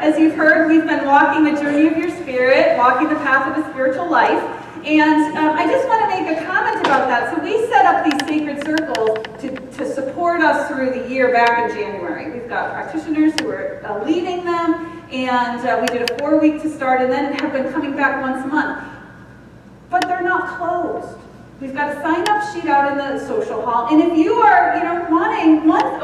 as you've heard, we've been walking the journey of your spirit, walking the path of a spiritual life. And I just want to make a comment about that. So we set up these sacred circles to support us through the year back in January. We've got practitioners who are leading them, and we did a 4-week to start, and then have been coming back once a month. But they're not closed. We've got a sign-up sheet out in the social hall, and if you are, wanting once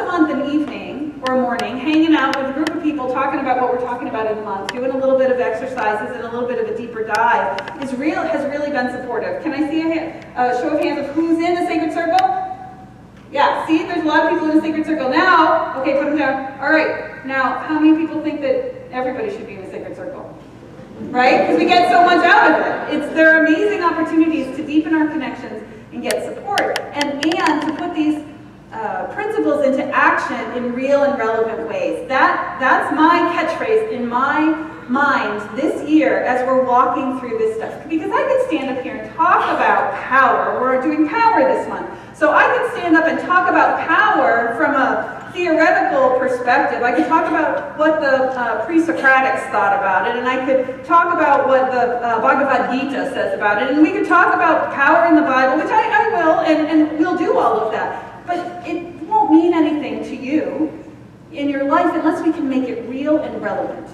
a month an evening or a morning, hanging out with a group of people, talking about what we're talking about in a month, doing a little bit of exercises and a little bit of a deeper dive, has really been supportive. Can I see a show of hands of who's in the Sacred Circle? Yeah, see, there's a lot of people in the Sacred Circle. Now, okay, put them down. All right, now, how many people think that everybody should be in the Sacred Circle? Right? Because we get so much out of it. There are amazing opportunities to deepen our connections and get support, and to put these principles into action in real and relevant ways. That's my catchphrase in my mind this year as we're walking through this stuff. Because I could stand up here and talk about power. We're doing power this month. So I could stand up and talk about power from a theoretical perspective. I could talk about what the pre-Socratics thought about it, and I could talk about what the Bhagavad Gita says about it, and we could talk about power in the Bible, which I will, and we'll do all of that. But it won't mean anything to you in your life unless we can make it real and relevant.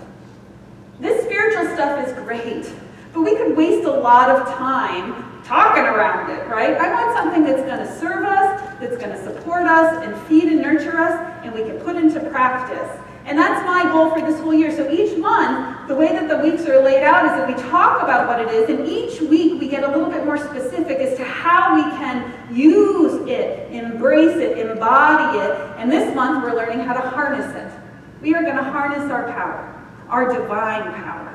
This spiritual stuff is great, but we could waste a lot of time talking around it, right? I want something that's going to serve us, that's going to support us, and feed and nurture us, and we can put into practice. And that's my goal for this whole year. So each month, the way that the weeks are laid out is that we talk about what it is, and each week we get a little bit more specific as to how we can use it, embrace it, embody it. And this month we're learning how to harness it. We are going to harness our power, our divine power.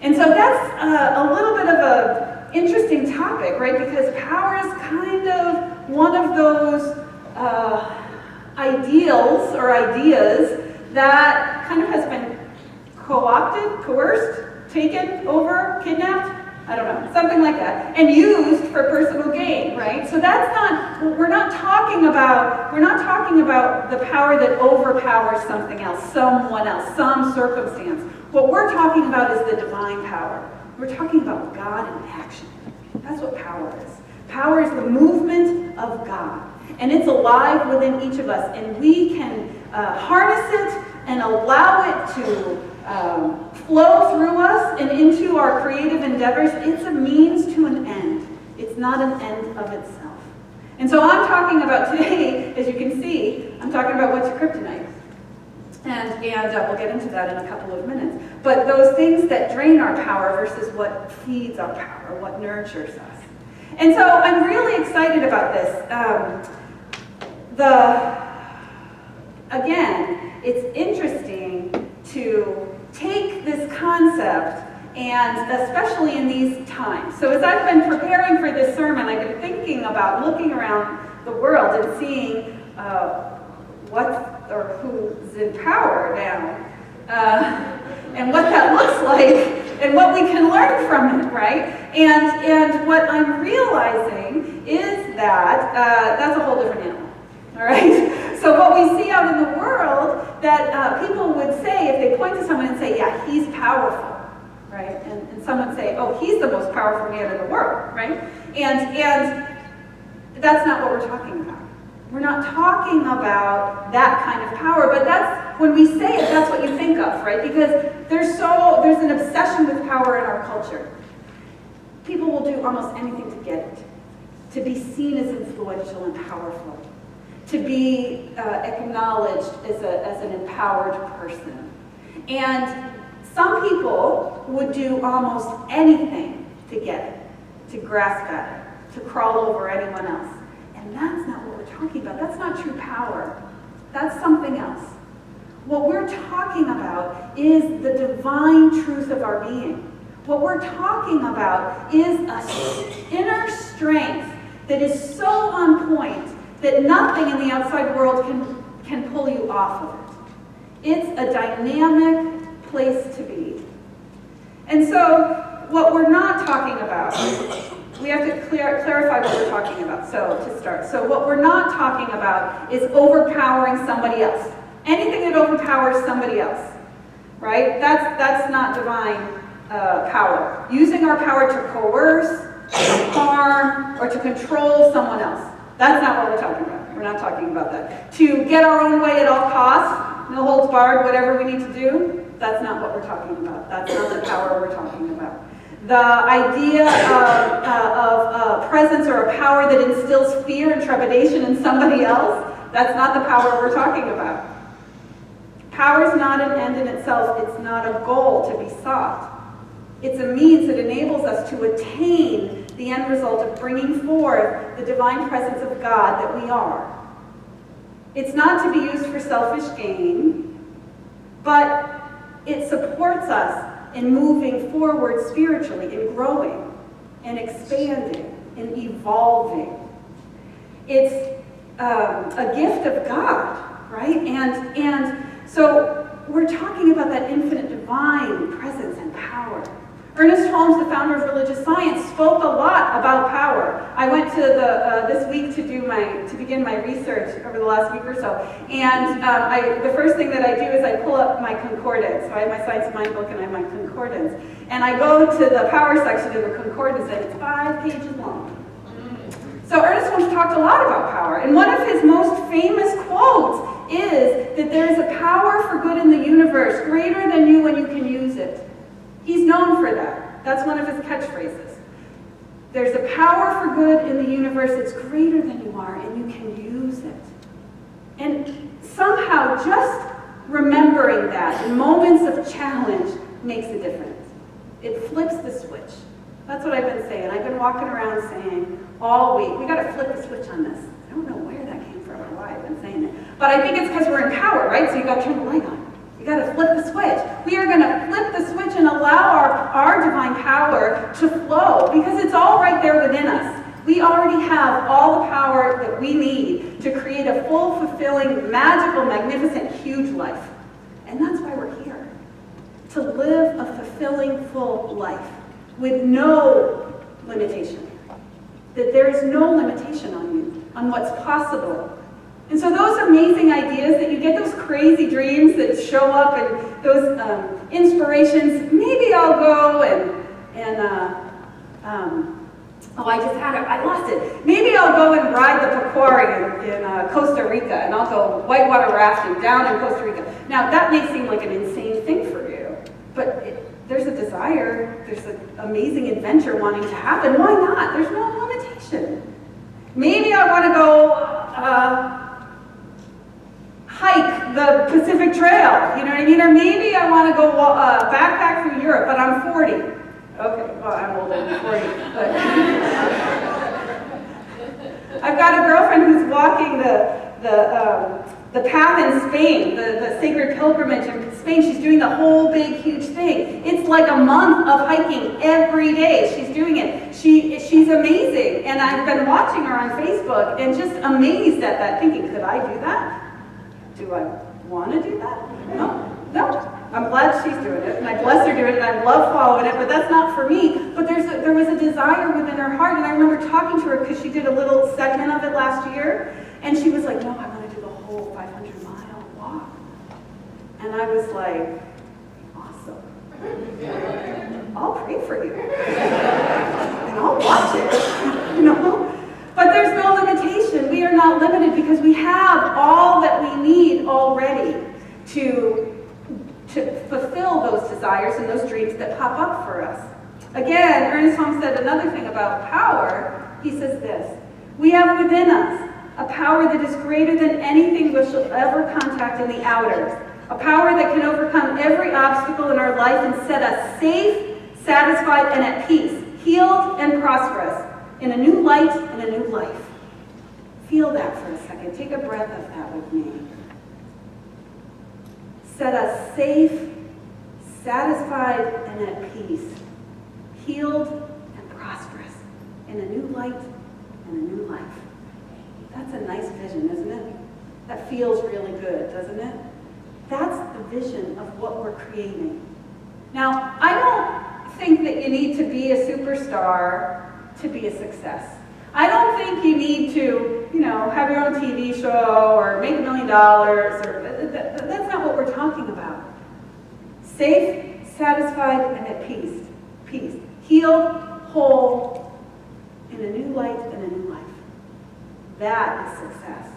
And so that's a little bit of a interesting topic, right? Because power is kind of one of those ideals or ideas that kind of has been co-opted, coerced, taken over, kidnapped, I don't know, something like that, and used for personal gain, right? So that's not, we're not talking about the power that overpowers something else, someone else, some circumstance. What we're talking about is the divine power. We're talking about God in action. That's what power is. Power is the movement of God. And it's alive within each of us. And we can harness it and allow it to flow through us and into our creative endeavors. It's a means to an end. It's not an end of itself. And so I'm talking about today, as you can see, I'm talking about what's kryptonite. And we'll get into that in a couple of minutes. But those things that drain our power versus what feeds our power, what nurtures us. And so I'm really excited about this. Again, it's interesting to take this concept, and especially in these times. So as I've been preparing for this sermon, I've been thinking about looking around the world and seeing who's in power now, and what that looks like, and what we can learn from it, right? And what I'm realizing is that that's a whole different animal, all right? So what we see out in the world, that people would say, if they point to someone and say, yeah, he's powerful, right? And someone say, oh, he's the most powerful man in the world, right? And that's not what we're talking about. We're not talking about that kind of power, but that's, when we say it, that's what you think of, right? Because there's an obsession with power in our culture. People will do almost anything to get it, to be seen as influential and powerful, to be acknowledged as an empowered person. And some people would do almost anything to get it, to grasp at it, to crawl over anyone else. And that's not what we're talking about. That's not true power. That's something else. What we're talking about is the divine truth of our being. What we're talking about is an inner strength that is so on point that nothing in the outside world can pull you off of it. It's a dynamic place to be. And so what we're not talking about, we have to clarify what we're talking about, to start. So what we're not talking about is overpowering somebody else. Anything that overpowers somebody else. right? That's not divine power. Using our power to coerce, to harm, or to control someone else. That's not what we're talking about. We're not talking about that. To get our own way at all costs, no holds barred, whatever we need to do, that's not what we're talking about. That's not the power we're talking about. The idea of presence or a power that instills fear and trepidation in somebody else, that's not the power we're talking about. Power is not an end in itself. It's not a goal to be sought. It's a means that enables us to attain the end result of bringing forth the divine presence of God that we are. It's not to be used for selfish gain, but it supports us in moving forward spiritually, in growing, and expanding, and evolving. It's a gift of God, right? And so we're talking about that infinite divine presence and power. Ernest Holmes, the founder of religious science, spoke a lot about power. I went to this week to begin my research over the last week or so, and the first thing that I do is I pull up my concordance. So I have my Science of Mind book and I have my concordance, and I go to the power section of the concordance, and it's 5 pages long. So Ernest Holmes talked a lot about power, and one of his most famous quotes is that there is a power for good in the universe greater than you when you can use it. He's known for that. That's one of his catchphrases. There's a power for good in the universe that's greater than you are, and you can use it. And somehow just remembering that in moments of challenge makes a difference. It flips the switch. That's what I've been saying. I've been walking around saying all week, we got to flip the switch on this. I don't know where that came from or why I've been saying it. But I think it's because we're in power, right? So you got to turn the light on. You got to flip the switch. We are going to flip the switch and allow our divine power to flow, because it's all right there within us. We already have all the power that we need to create a full, fulfilling, magical, magnificent, huge life. And that's why we're here. To live a fulfilling, full life with no limitation. That there is no limitation on you, on what's possible. And so those amazing ideas that you get, those crazy dreams that show up, and those inspirations, maybe I'll go I just had it, I lost it. Maybe I'll go and ride the pecuary in Costa Rica, and I'll go whitewater rafting down in Costa Rica. Now that may seem like an insane thing for you, but there's a desire, there's an amazing adventure wanting to happen. Why not? There's no limitation. Maybe I want to go hike the Pacific Trail, you know what I mean? Or maybe I want to go backpack through Europe, but I'm 40. Okay, well, I'm older than 40, but I've got a girlfriend who's walking the path in Spain, the sacred pilgrimage in Spain. She's doing the whole big, huge thing. It's like a month of hiking every day. She's doing it. She's amazing, and I've been watching her on Facebook and just amazed at that, thinking, could I do that? Do I want to do that? No. I'm glad she's doing it, and I bless her doing it, and I love following it, but that's not for me. But there was a desire within her heart, and I remember talking to her because she did a little segment of it last year, and she was like, no, I want to do the whole 500-mile walk. And I was like, awesome. I'll pray for you. And I'll watch it, you know? But there's no limitation. We are not limited because we have all that we need already to fulfill those desires and those dreams that pop up for us. Again, Ernest Holmes said another thing about power. He says this: we have within us a power that is greater than anything we shall ever contact in the outers. A power that can overcome every obstacle in our life and set us safe, satisfied, and at peace, healed and prosperous, in a new light and a new life. Feel that for a second. Take a breath of that with me. Set us safe, satisfied, and at peace, healed and prosperous, in a new light and a new life. That's a nice vision, isn't it? That feels really good, doesn't it? That's the vision of what we're creating. Now, I don't think that you need to be a superstar to be a success. I don't think you need to, have your own TV show or make $1 million. That's not what we're talking about. Safe, satisfied, and at peace. Peace. Healed, whole, in a new light and a new life. That is success.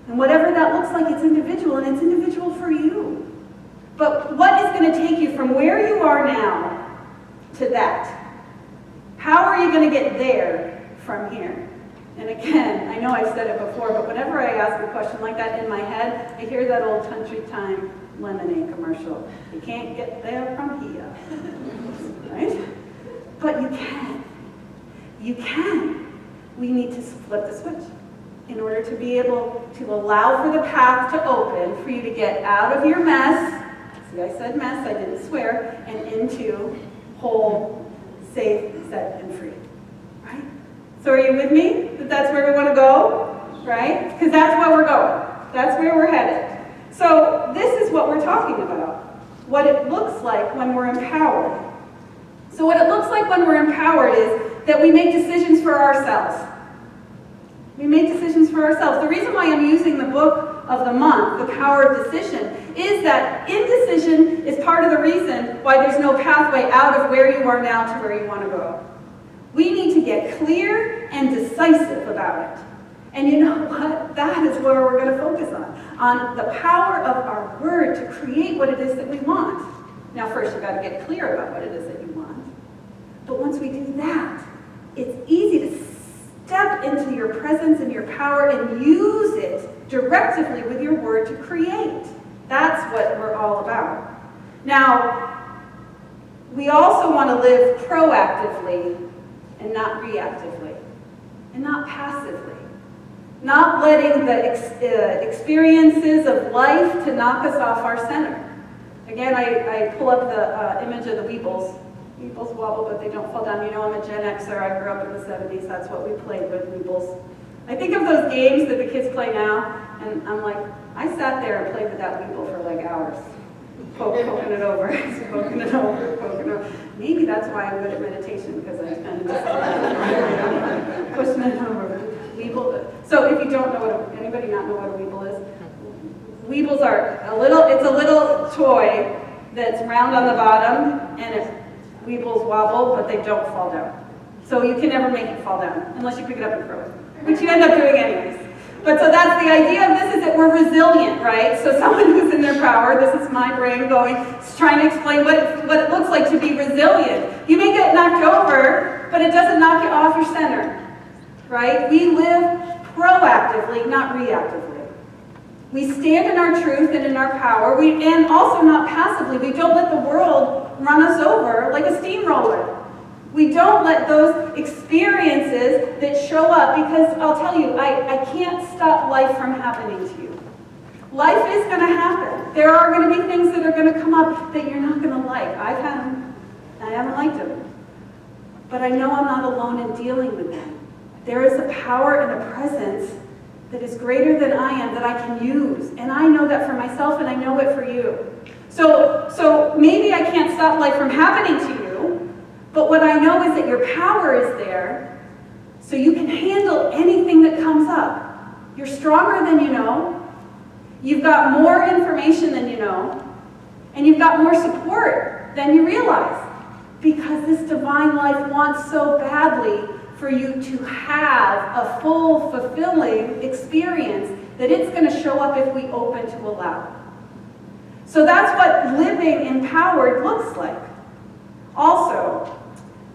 And whatever that looks like, it's individual, and it's individual for you. But what is going to take you from where you are now to that? How are you going to get there from here? And again, I know I've said it before, but whenever I ask a question like that in my head, I hear that old Country Time lemonade commercial. You can't get there from here. Right? But you can. You can. We need to flip the switch in order to be able to allow for the path to open, for you to get out of your mess. See, I said mess, I didn't swear, and into whole, safe, set, and free. Right? So are you with me? That that's where we want to go? Right? Because that's where we're going. That's where we're headed. So this is what we're talking about. What it looks like when we're empowered. So what it looks like when we're empowered is that we make decisions for ourselves. We make decisions for ourselves. The reason why I'm using the book of the month, The Power of Decision, is that indecision is part of the reason why there's no pathway out of where you are now to where you want to go. We need to get clear and decisive about it. And you know what? That is where we're going to focus on the power of our word to create what it is that we want. Now first you've got to get clear about what it is that you want. But once we do that, it's easy to step into your presence and your power and use it directively with your word to create. That's what we're all about. Now, we also want to live proactively and not reactively, and not passively. Not letting the experiences of life to knock us off our center. Again, I pull up the image of the Weebles. Weebles wobble, but they don't fall down. You know, I'm a Gen Xer. I grew up in the 70s. That's what we played with, Weebles. I think of those games that the kids play now, and I'm like, I sat there and played with that Weeble for like hours. Poking it over, poking it over, poking it over. Maybe that's why I'm good at meditation, because I spend just pushing it over. Weeble. So if you don't know anybody not know what a Weeble is? Weebles are it's a little toy that's round on the bottom, and Weebles wobble, but they don't fall down. So you can never make it fall down, unless you pick it up and throw it, which you end up doing anyways. But so that's the idea of this, is that we're resilient, right? So someone who's in their power, this is my brain going, trying to explain what it looks like to be resilient. You may get knocked over, but it doesn't knock you off your center, right? We live proactively, not reactively. We stand in our truth and in our power, and also not passively. We don't let the world run us over like a steamroller. We don't let those experiences that show up, because I'll tell you, I can't stop life from happening to you. Life is going to happen. There are going to be things that are going to come up that you're not going to like. I've had them. I haven't liked them. But I know I'm not alone in dealing with them. There is a power and a presence that is greater than I am that I can use. And I know that for myself, and I know it for you. So maybe I can't stop life from happening to you, but what I know is that your power is there, so you can handle anything that comes up. You're stronger than you know. You've got more information than you know. And you've got more support than you realize. Because this divine life wants so badly for you to have a full, fulfilling experience that it's going to show up if we open to allow. So that's what living empowered looks like. Also,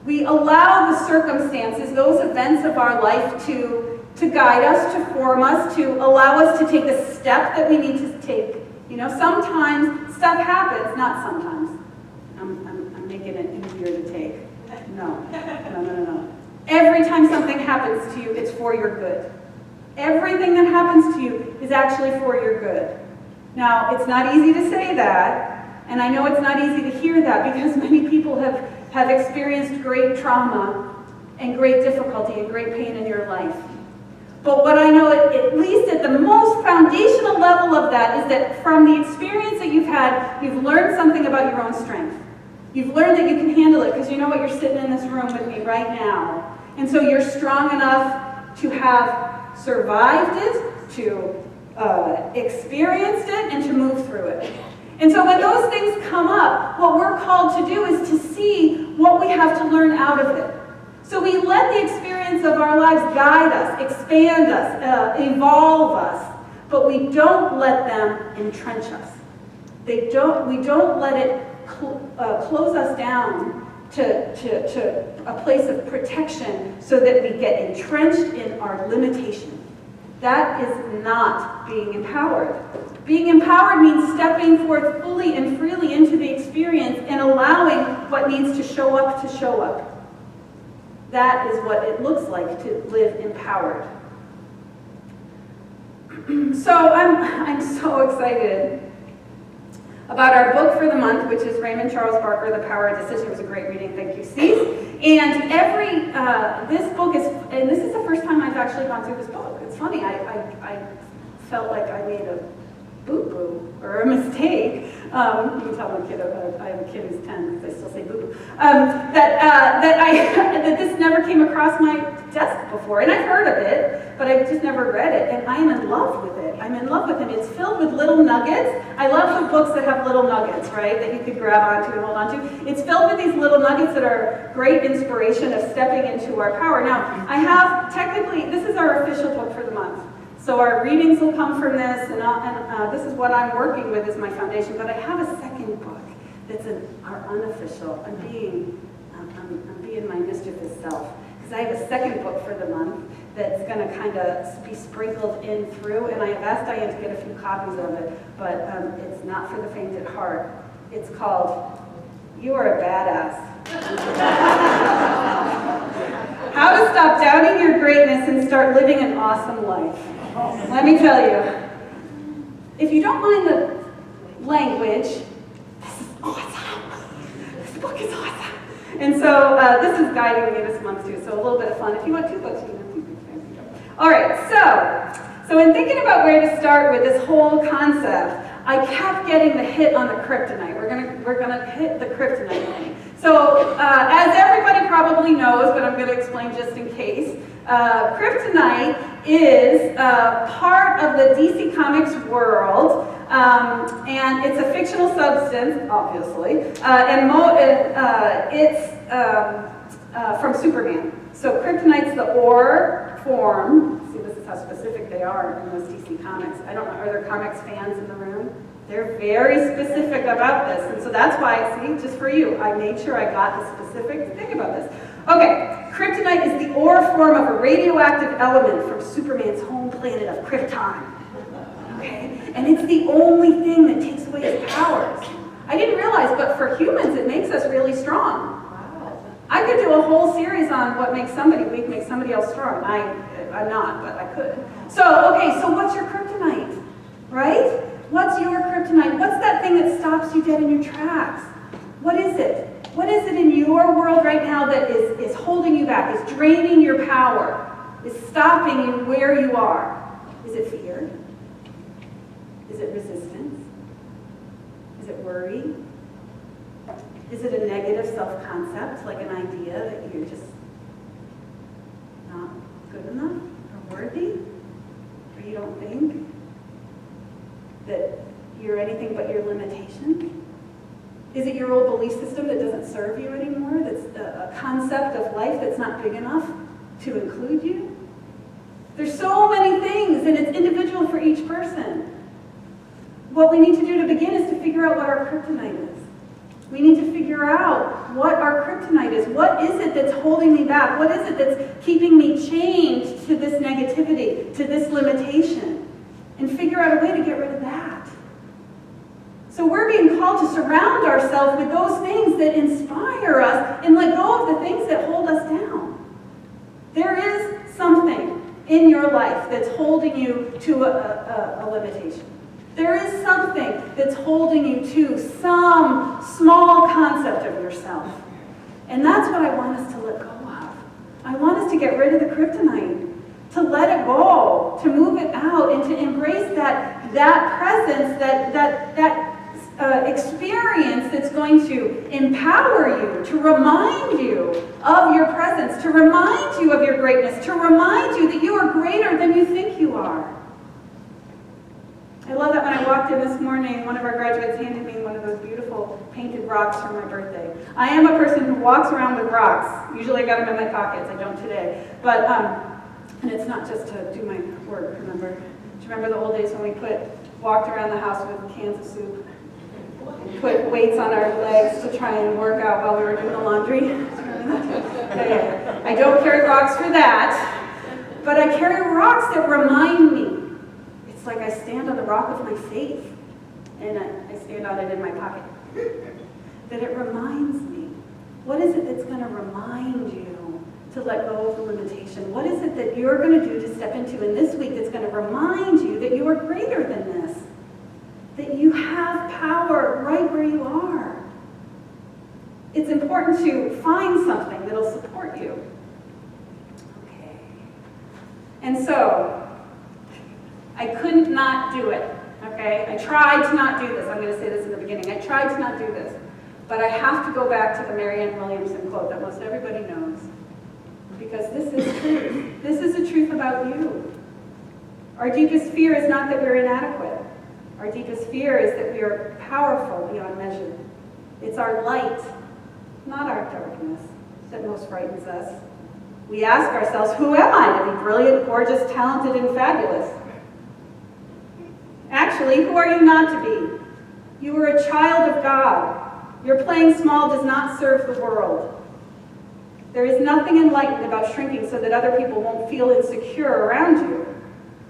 we allow the circumstances, those events of our life to guide us, to form us, to allow us to take the step that we need to take. You know, sometimes stuff happens, not sometimes. I'm making it easier to take. No. Every time something happens to you, it's for your good. Everything that happens to you is actually for your good. Now, it's not easy to say that, and I know it's not easy to hear that, because many people have experienced great trauma and great difficulty and great pain in your life. But what I know, at least at the most foundational level of that, is that from the experience that you've had, you've learned something about your own strength. You've learned that you can handle it, because you know what, you're sitting in this room with me right now. And so you're strong enough to have survived it, to experienced it, and to move through it. And so when those things come up, what we're called to do is to see what we have to learn out of it. So we let the experience of our lives guide us, expand us, evolve us, but we don't let them entrench us. We don't let it close us down to a place of protection so that we get entrenched in our limitation. That is not being empowered. Being empowered means stepping forth fully and freely into the experience and allowing what needs to show up to show up. That is what it looks like to live empowered. So I'm so excited about our book for the month, which is Raymond Charles Barker, The Power of Decision. It was a great reading, thank you, Steve. And this book is, and this is the first time I've actually gone through this book. It's funny, I felt like I made a boo-boo or a mistake. You can tell my kid, I have a kid who's 10 because I still say boo-boo. That this never came across my desk before, and I've heard of it, but I've just never read it, and I am in love with it. I'm in love with it. It's filled with little nuggets. I love the books that have little nuggets, right, that you could grab onto and hold onto. It's filled with these little nuggets that are great inspiration of stepping into our power. Now, I have technically, this is our official book for the month. So our readings will come from this, and this is what I'm working with as my foundation. But I have a second book that's our unofficial. I'm being my mischievous self, because I have a second book for the month that's going to kind of be sprinkled in through. And I have asked Diane to get a few copies of it, but it's not for the faint at heart. It's called "You Are a Badass." How to stop doubting your greatness and start living an awesome life. Let me tell you, if you don't mind the language, this is awesome. This book is awesome. And so this is guiding me this month too, so a little bit of fun. If you want 2 books, you can have 2 books. All right, so in thinking about where to start with this whole concept, I kept getting the hit on the kryptonite. We're gonna hit the kryptonite thing. So as everybody probably knows, but I'm going to explain just in case, kryptonite is part of the DC Comics world, and it's a fictional substance, obviously, and it's from Superman. So kryptonite's the ore form. See, this is how specific they are in those DC Comics. I don't know, are there comics fans in the room? They're very specific about this, and so that's why, see, just for you, I made sure I got the specific thing about this. Okay, kryptonite is the ore form of a radioactive element from Superman's home planet of Krypton. Okay, and it's the only thing that takes away his powers. I didn't realize, but for humans, it makes us really strong. I could do a whole series on what makes somebody weak, makes somebody else strong. I'm not, but I could. So, okay, so what's your kryptonite, right? What's your kryptonite? What's that thing that stops you dead in your tracks? What is it? What is it in your world right now that is holding you back, is draining your power, is stopping you where you are? Is it fear? Is it resistance? Is it worry? Is it a negative self-concept, like an idea that you're just not good enough or worthy? Or you don't think that you're anything but your limitation? Is it your old belief system that doesn't serve you anymore? That's a concept of life that's not big enough to include you? There's so many things, and it's individual for each person. What we need to do to begin is to figure out what our kryptonite is. We need to figure out what our kryptonite is. What is it that's holding me back? What is it that's keeping me chained to this negativity, to this limitation? And figure out a way to get rid of that. So we're being called to surround ourselves with those things that inspire us and let go of the things that hold us down. There is something in your life that's holding you to a limitation. There is something that's holding you to some small concept of yourself. And that's what I want us to let go of. I want us to get rid of the kryptonite, to let it go, to move it out, and to embrace that presence, that experience that's going to empower you, to remind you of your presence, to remind you of your greatness, to remind you that you are greater than you think you are. I love that when I walked in this morning, one of our graduates handed me one of those beautiful painted rocks for my birthday. I am a person who walks around with rocks. Usually I got them in my pockets. I don't today. But, and it's not just to do my work, remember? Do you remember the old days when we walked around the house with cans of soup? Put weights on our legs to try and work out while we were doing the laundry? I don't carry rocks for that, but I carry rocks that remind me. It's like I stand on the rock of my faith, and I stand on it in my pocket. That it reminds me. What is it that's going to remind you to let go of the limitation? What is it that you're going to do to step into in this week that's going to remind you that you are greater than this? That you have power right where you are. It's important to find something that'll support you. Okay. And so, I couldn't not do it, okay? I tried to not do this. I'm going to say this in the beginning. I tried to not do this. But I have to go back to the Marianne Williamson quote that most everybody knows. Because this is truth. This is the truth about you. Our deepest fear is not that we're inadequate. Our deepest fear is that we are powerful beyond measure. It's our light, not our darkness, that most frightens us. We ask ourselves, who am I to be brilliant, gorgeous, talented, and fabulous? Actually, who are you not to be? You are a child of God. Your playing small does not serve the world. There is nothing enlightened about shrinking so that other people won't feel insecure around you.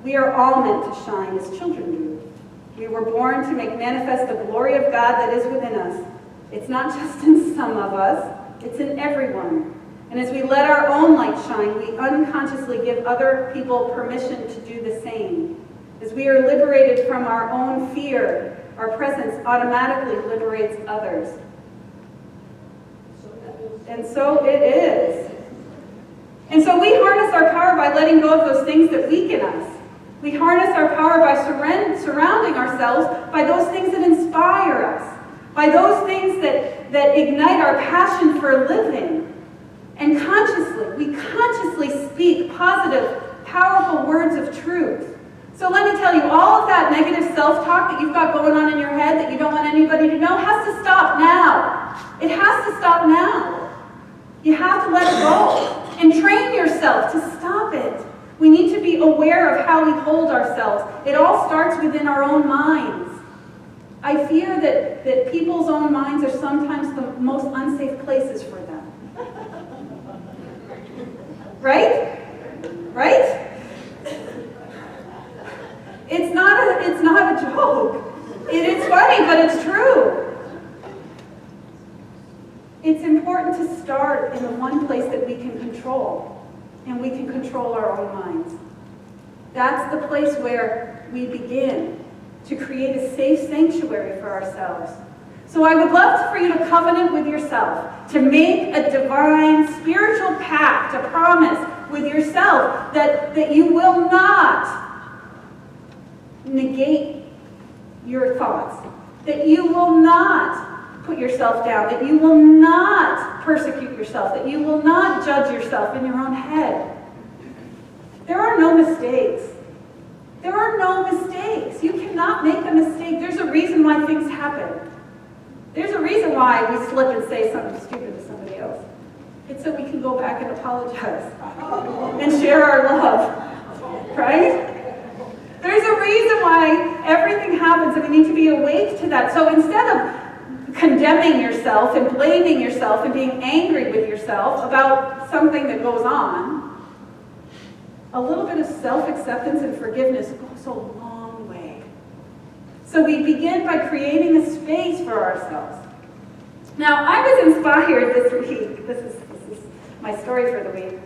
We are all meant to shine as children do. We were born to make manifest the glory of God that is within us. It's not just in some of us, it's in everyone. And as we let our own light shine, we unconsciously give other people permission to do the same. As we are liberated from our own fear, our presence automatically liberates others. And so it is. And so we harness our power by letting go of those things that weaken us. We harness our power by surrounding ourselves by those things that inspire us, by those things that ignite our passion for living. And we consciously speak positive, powerful words of truth. So let me tell you, all of that negative self-talk that you've got going on in your head that you don't want anybody to know has to stop now. It has to stop now. You have to let it go and train yourself to stop it. We need to be aware of how we hold ourselves. It all starts within our own minds. I fear that people's own minds are sometimes the most unsafe places for them. Right? Right? It's not a joke. It is funny, but it's true. It's important to start in the one place that we can control, and we can control our own minds. That's the place where we begin to create a safe sanctuary for ourselves. So I would love for you to covenant with yourself, to make a divine spiritual pact, a promise with yourself that you will not negate your thoughts, that you will not put yourself down, that you will not persecute yourself, that you will not judge yourself in your own head. There are no mistakes. There are no mistakes. You cannot make a mistake. There's a reason why things happen. There's a reason why we slip and say something stupid to somebody else. It's so we can go back and apologize and share our love, right? There's a reason why everything happens, and we need to be awake to that. So instead of condemning yourself and blaming yourself and being angry with yourself about something that goes on, a little bit of self-acceptance and forgiveness goes a long way. So we begin by creating a space for ourselves. Now, I was inspired this week. This is my story for the week.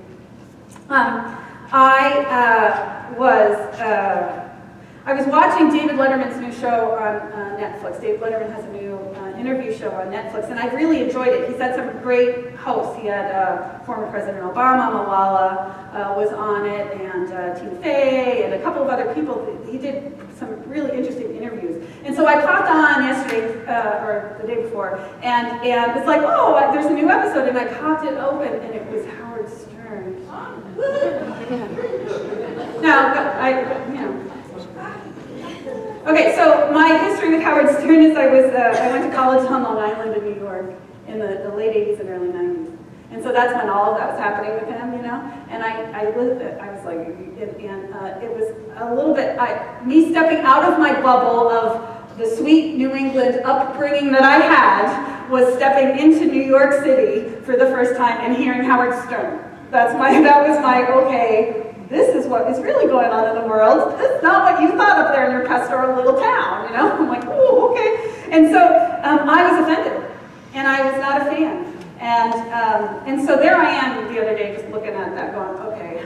I was watching David Letterman's new show on Netflix. David Letterman has a new interview show on Netflix, and I really enjoyed it. He's had some great hosts. He had former President Obama, Malala was on it, and Tina Fey, and a couple of other people. He did some really interesting interviews. And so I popped on yesterday, or the day before, and it's like, oh, there's a new episode, and I popped it open, and it was Howard Stern. Now, Okay, so my history with Howard Stern is I went to college on Long Island in New York in the late 80s and early 90s. And so that's when all of that was happening with him, you know? And I lived it. I was like, and it was a little bit, me stepping out of my bubble of the sweet New England upbringing that I had was stepping into New York City for the first time and hearing Howard Stern. That was my, okay, this is what is really going on in the world. This is not what you thought up there in your pastoral little town, you know? I'm like, oh, okay. And so I was offended, and I was not a fan. And so there I am the other day just looking at that going, okay,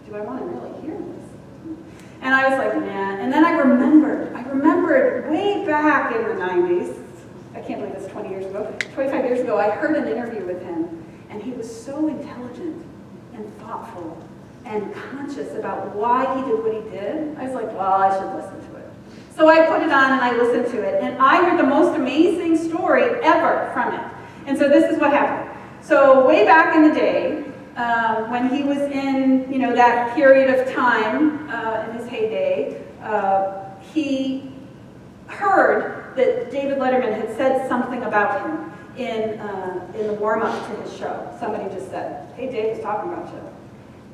do I want to really hear this? And I was like, nah. And then I remembered way back in the 90s, I can't believe it's 20 years ago, 25 years ago, I heard an interview with him, and he was so intelligent and thoughtful and conscious about why he did what he did. I was like, well, I should listen to it. So I put it on and I listened to it, and I heard the most amazing story ever from it. And so this is what happened. So way back in the day, when he was in, you know, that period of time in his heyday, he heard that David Letterman had said something about him in the warm-up to his show. Somebody just said, hey, Dave was talking about you.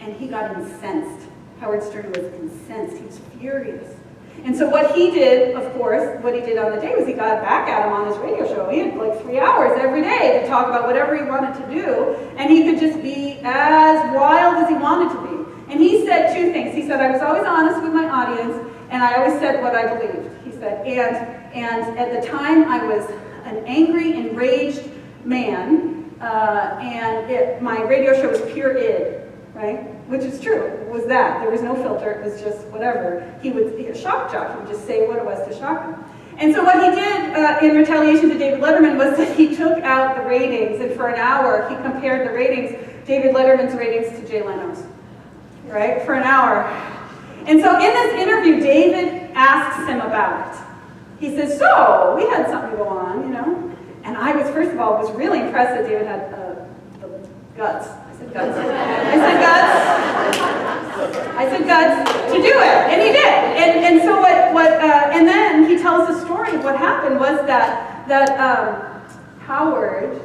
And he got incensed. Howard Stern was incensed. He was furious. And so what he did, of course, what he did on the day was he got back at him on his radio show. He had like 3 hours every day to talk about whatever he wanted to do, and he could just be as wild as he wanted to be. And he said two things. He said, I was always honest with my audience, and I always said what I believed. He said, and at the time I was an angry, enraged man, and my radio show was pure id. Right? Which is true. It was that. There was no filter. It was just whatever. He would be a shock jock. He would just say what it was to shock him. And so what he did in retaliation to David Letterman was that he took out the ratings, and for an hour he compared the ratings, David Letterman's ratings to Jay Leno's. Right? For an hour. And so in this interview, David asks him about it. He says, so, we had something go on, you know? And I was, first of all, was really impressed that David had the guts. I said guts to do it, and he did. And so and then he tells the story of what happened was that Howard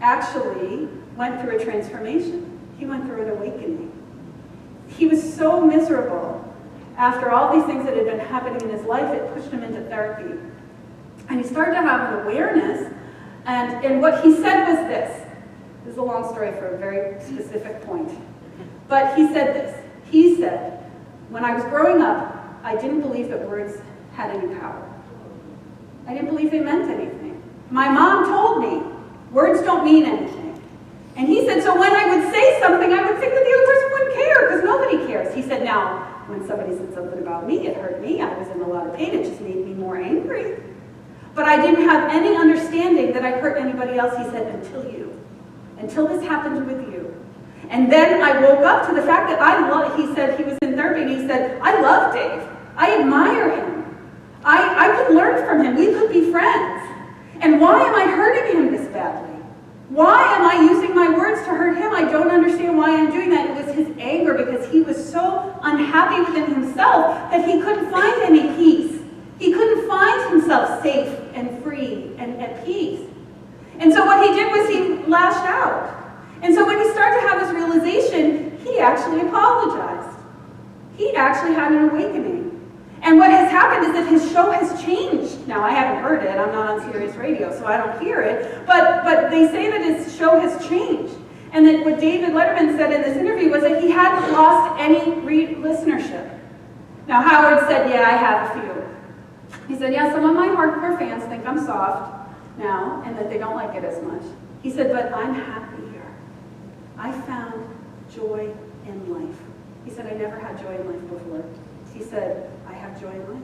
actually went through a transformation. He went through an awakening. He was so miserable after all these things that had been happening in his life. It pushed him into therapy, and he started to have an awareness. And what he said was this. This is a long story for a very specific point. But he said this. He said, when I was growing up, I didn't believe that words had any power. I didn't believe they meant anything. My mom told me, words don't mean anything. And he said, so when I would say something, I would think that the other person wouldn't care, because nobody cares. He said, now, when somebody said something about me, it hurt me. I was in a lot of pain. It just made me more angry. But I didn't have any understanding that I hurt anybody else, he said, until this happened with you. And then I woke up to the fact that he said, he was in therapy, and he said, I love Dave. I admire him. I could learn from him. We could be friends. And why am I hurting him this badly? Why am I using my words to hurt him? I don't understand why I'm doing that. It was his anger, because he was so unhappy within himself that he couldn't find any peace. He couldn't find himself safe and free and at peace. And so what he did was he lashed out. And so when he started to have this realization, he actually apologized. He actually had an awakening. And what has happened is that his show has changed. Now, I haven't heard it. I'm not on Sirius Radio, so I don't hear it. But they say that his show has changed. And that what David Letterman said in this interview was that he hadn't lost any listenership. Now, Howard said, yeah, I have a few. He said, yeah, some of my hardcore fans think I'm soft now, and that they don't like it as much. He said, but I'm happy here. I found joy in life. He said, I never had joy in life before. He said, I have joy in life.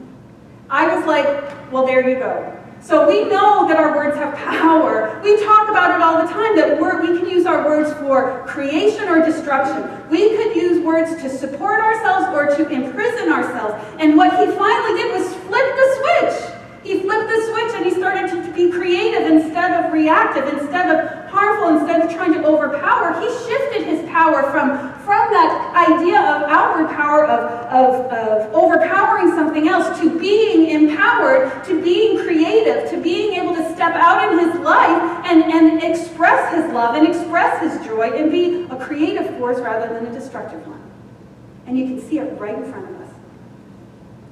I was like, well, there you go. So we know that our words have power. We talk about it all the time, that we can use our words for creation or destruction. We could use words to support ourselves or to imprison ourselves. And what he finally did was flip the switch. He flipped the switch and he started to be creative instead of reactive, instead of harmful, instead of trying to overpower. He shifted his power from from that idea of outward power, of overpowering something else, to being empowered, to being creative, to being able to step out in his life and express his love and express his joy and be a creative force rather than a destructive one. And you can see it right in front of us.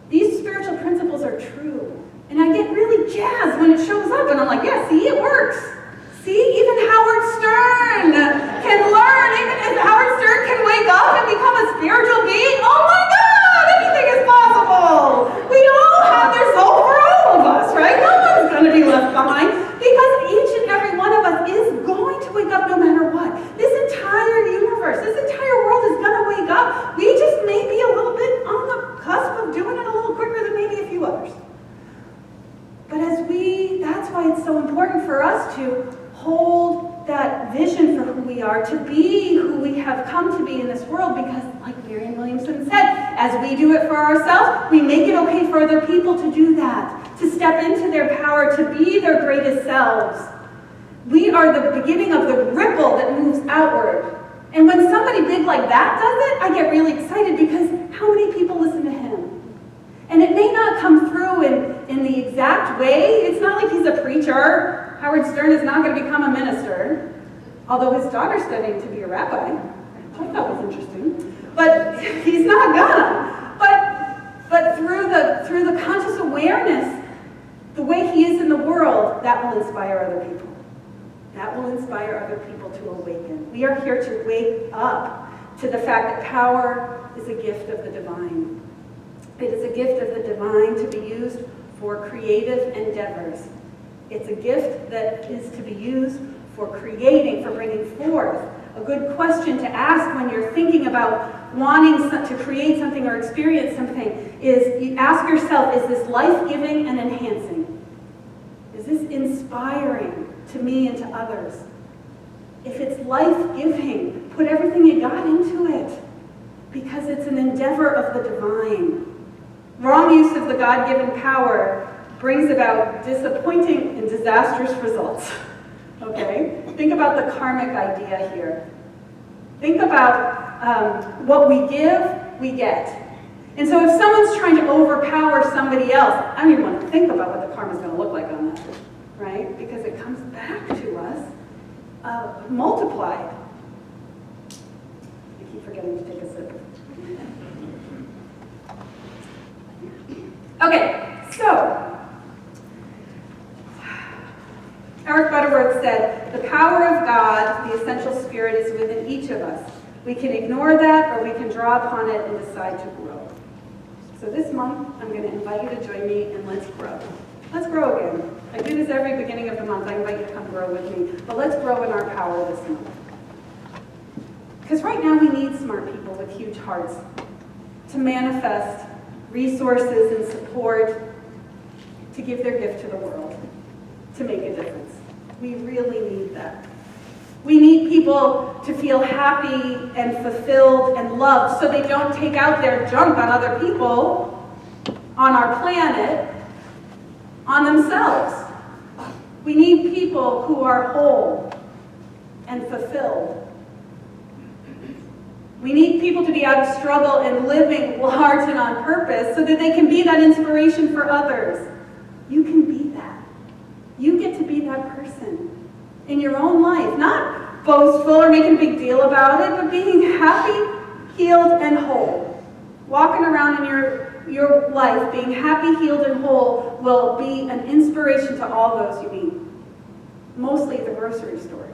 These spiritual principles are true. And I get really jazzed when it shows up, and I'm like, yeah, see, it works. See, even Howard Stern can learn. Even if Howard Stern can wake up and become a spiritual being, oh my God, anything is possible. We all have, there's hope for all of us, right? No one's going to be left behind, because each and every one of us is going to wake up no matter what. This entire universe, this entire world is going to wake up. We just may be a little bit on the cusp of doing it a little quicker than maybe a few others. But that's why it's so important for us to hold that vision for who we are, to be who we have come to be in this world, because like Marianne Williamson said, as we do it for ourselves, we make it okay for other people to do that, to step into their power, to be their greatest selves. We are the beginning of the ripple that moves outward. And when somebody big like that does it, I get really excited, because how many people listen to him? And it may not come through in the exact way. It's not like he's a preacher. Howard Stern is not going to become a minister, although his daughter's studying to be a rabbi, which I thought was interesting. But he's not gonna. But through the conscious awareness, the way he is in the world, that will inspire other people. That will inspire other people to awaken. We are here to wake up to the fact that power is a gift of the divine. It is a gift of the divine to be used for creative endeavors. It's a gift that is to be used for creating, for bringing forth. A good question to ask when you're thinking about wanting to create something or experience something is, you ask yourself, is this life-giving and enhancing? Is this inspiring to me and to others? If it's life-giving, put everything you got into it, because it's an endeavor of the divine. Wrong use of the God-given power brings about disappointing and disastrous results. Okay? Think about the karmic idea here. Think about what we give, we get. And so if someone's trying to overpower somebody else, I don't even want to think about what the karma's going to look like on that, right? Because it comes back to us multiplied. I keep forgetting to take a sip. Okay, so Eric Butterworth said, the power of God, the essential spirit, is within each of us. We can ignore that, or we can draw upon it and decide to grow. So this month, I'm going to invite you to join me, and let's grow. Let's grow again. I do this every beginning of the month. I invite you to come grow with me. But let's grow in our power this month. Because right now we need smart people with huge hearts to manifest resources and support, to give their gift to the world, to make a difference. We really need that. We need people to feel happy and fulfilled and loved, so they don't take out their junk on other people, on our planet, on themselves. We need people who are whole and fulfilled. We need people to be out of struggle and living large and on purpose, so that they can be that inspiration for others. You can be that. You get to be that person in your own life. Not boastful or making a big deal about it, but being happy, healed, and whole. Walking around in your life being happy, healed, and whole will be an inspiration to all those you meet. Mostly at the grocery store.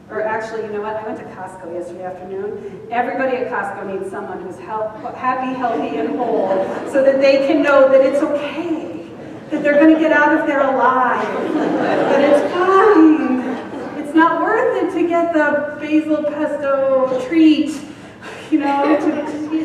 Or actually, you know what? I went to Costco yesterday afternoon. Everybody at Costco needs someone who's happy, healthy, and whole, so that they can know that it's okay, that they're going to get out of there alive, that it's fine. It's not worth it to get the basil pesto treat, you know, it's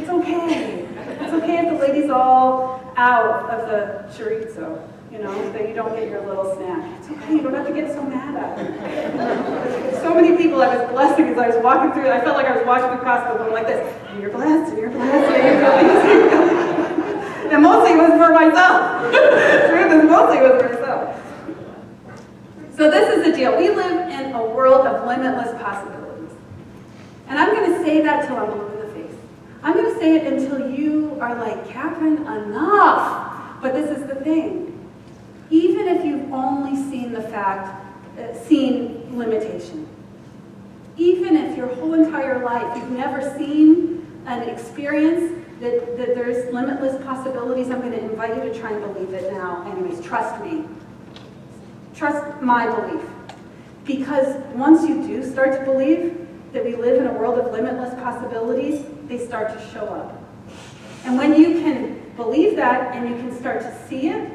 okay. It's okay if the lady's all out of the chorizo, you know, that you don't get your little snack. It's okay, you don't have to get so mad at it. So many people I was blessing as I was walking through, I felt like I was walking through Costco going like this, and you're blessed, and you're blessed, and you're blessed. And mostly it was for myself. Mostly it was for myself. So this is the deal. We live in a world of limitless possibilities. And I'm going to say that till I'm blue in the face. I'm going to say it until you are like, Katherine, enough. But this is the thing. Even if you've only seen seen limitation, even if your whole entire life you've never seen an experience that there's limitless possibilities, I'm going to invite you to try and believe it now. Anyways, trust me. Trust my belief. Because once you do start to believe that we live in a world of limitless possibilities, they start to show up. And when you can believe that and you can start to see it,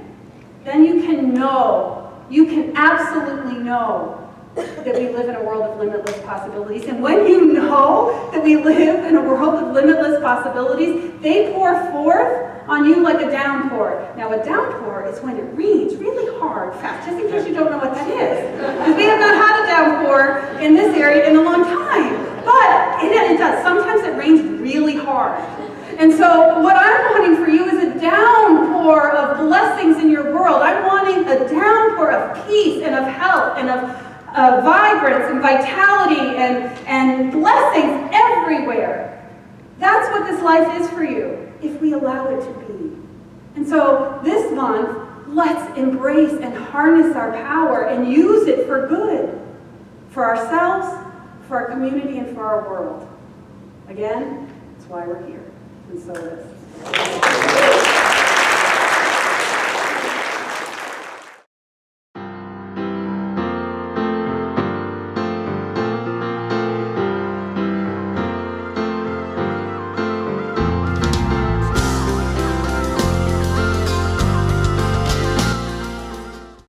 then you can know, you can absolutely know that we live in a world of limitless possibilities. And when you know that we live in a world of limitless possibilities, they pour forth on you like a downpour. Now, a downpour is when it rains really hard, fast, just in case you don't know what that is. Because we have not had a downpour in this area in a long time. But it does. Sometimes it rains really hard. And so what I'm wanting for you is a downpour of blessings in your world. I'm wanting a downpour of peace and of health and of vibrance and vitality and blessings everywhere. That's what this life is for you, if we allow it to be. And so this month, let's embrace and harness our power and use it for good, for ourselves, for our community, and for our world. Again, that's why we're here. And so it is.